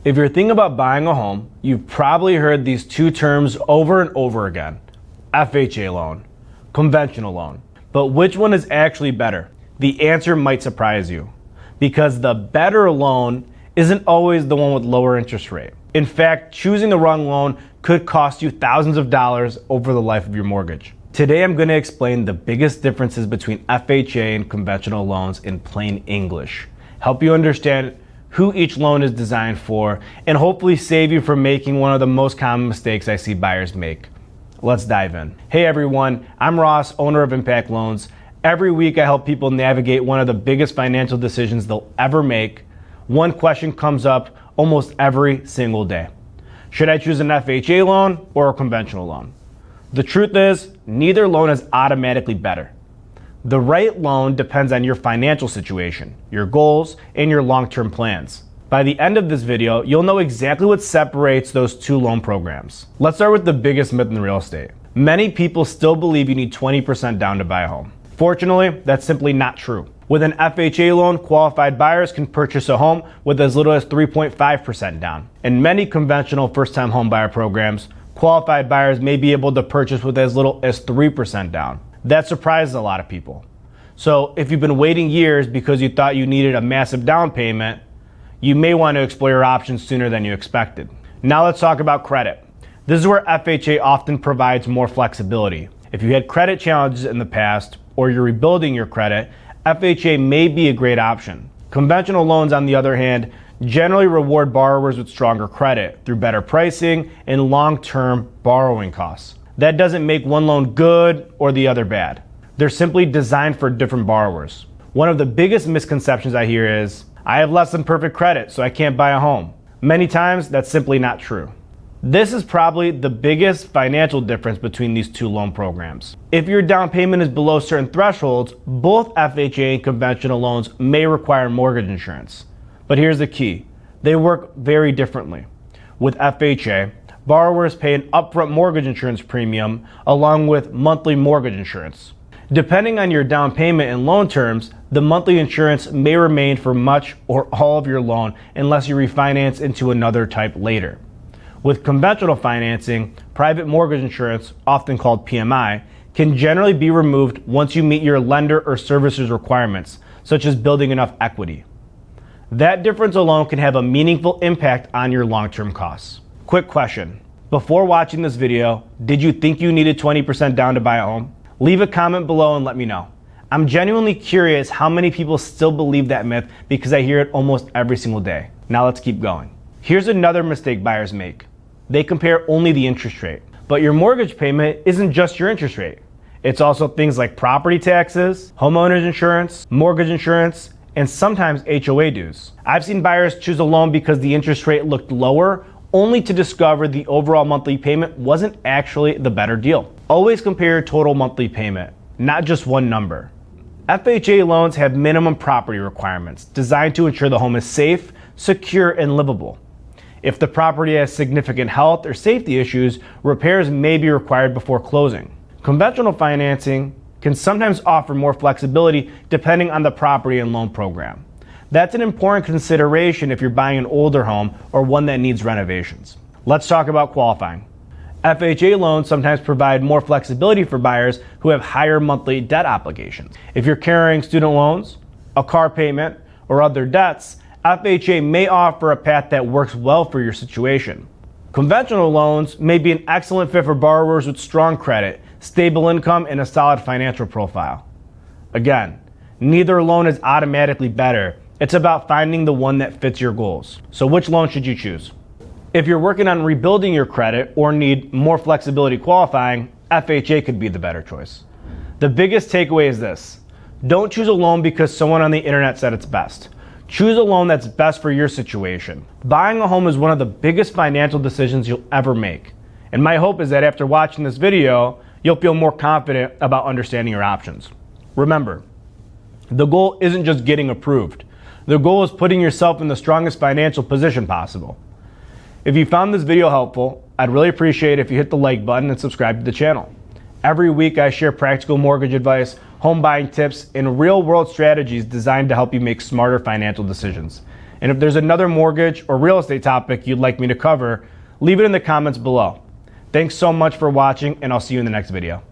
If you're thinking about buying a home, you've probably heard these two terms over and over again. FHA loan, conventional loan. But which one is actually better? The answer might surprise you, because the better loan isn't always the one with lower interest rate. In fact, choosing the wrong loan could cost you thousands of dollars over the life of your mortgage. Today I'm going to explain the biggest differences between FHA and conventional loans in plain English, help you understand who each loan is designed for, and hopefully save you from making one of the most common mistakes I see buyers make. Let's dive in. Hey everyone, I'm Ross, owner of Impact Loans. Every week I help people navigate one of the biggest financial decisions they'll ever make. One question comes up almost every single day. Should I choose an FHA loan or a conventional loan? The truth is, neither loan is automatically better. The right loan depends on your financial situation, your goals, and your long-term plans. By the end of this video, you'll know exactly what separates those two loan programs. Let's start with the biggest myth in real estate. Many people still believe you need 20% down to buy a home. Fortunately, that's simply not true. With an FHA loan, qualified buyers can purchase a home with as little as 3.5% down. In many conventional first-time home buyer programs, qualified buyers may be able to purchase with as little as 3% down. That surprises a lot of people. So if you've been waiting years because you thought you needed a massive down payment, you may want to explore your options sooner than you expected. Now let's talk about credit. This is where FHA often provides more flexibility. If you had credit challenges in the past or you're rebuilding your credit, FHA may be a great option. Conventional loans, on the other hand, generally reward borrowers with stronger credit through better pricing and long-term borrowing costs. That doesn't make one loan good or the other bad. They're simply designed for different borrowers. One of the biggest misconceptions I hear is, I have less than perfect credit, so I can't buy a home. Many times, that's simply not true. This is probably the biggest financial difference between these two loan programs. If your down payment is below certain thresholds, both FHA and conventional loans may require mortgage insurance. But here's the key. They work very differently. With FHA, borrowers pay an upfront mortgage insurance premium along with monthly mortgage insurance. Depending on your down payment and loan terms, the monthly insurance may remain for much or all of your loan unless you refinance into another type later. With conventional financing, private mortgage insurance, often called PMI, can generally be removed once you meet your lender or servicer's requirements, such as building enough equity. That difference alone can have a meaningful impact on your long-term costs. Quick question. Before watching this video, did you think you needed 20% down to buy a home? Leave a comment below and let me know. I'm genuinely curious how many people still believe that myth because I hear it almost every single day. Now let's keep going. Here's another mistake buyers make. They compare only the interest rate. But your mortgage payment isn't just your interest rate. It's also things like property taxes, homeowners insurance, mortgage insurance, and sometimes HOA dues. I've seen buyers choose a loan because the interest rate looked lower, only to discover the overall monthly payment wasn't actually the better deal. Always compare your total monthly payment, not just one number. FHA loans have minimum property requirements designed to ensure the home is safe, secure, and livable. If the property has significant health or safety issues, repairs may be required before closing. Conventional financing can sometimes offer more flexibility depending on the property and loan program. That's an important consideration if you're buying an older home or one that needs renovations. Let's talk about qualifying. FHA loans sometimes provide more flexibility for buyers who have higher monthly debt obligations. If you're carrying student loans, a car payment, or other debts, FHA may offer a path that works well for your situation. Conventional loans may be an excellent fit for borrowers with strong credit, stable income, and a solid financial profile. Again, neither loan is automatically better. It's about finding the one that fits your goals. So which loan should you choose? If you're working on rebuilding your credit or need more flexibility qualifying, FHA could be the better choice. The biggest takeaway is this. Don't choose a loan because someone on the internet said it's best. Choose a loan that's best for your situation. Buying a home is one of the biggest financial decisions you'll ever make. And my hope is that after watching this video, you'll feel more confident about understanding your options. Remember, the goal isn't just getting approved. The goal is putting yourself in the strongest financial position possible. If you found this video helpful, I'd really appreciate it if you hit the like button and subscribe to the channel. Every week I share practical mortgage advice, home buying tips, and real-world strategies designed to help you make smarter financial decisions. And if there's another mortgage or real estate topic you'd like me to cover, leave it in the comments below. Thanks so much for watching, and I'll see you in the next video.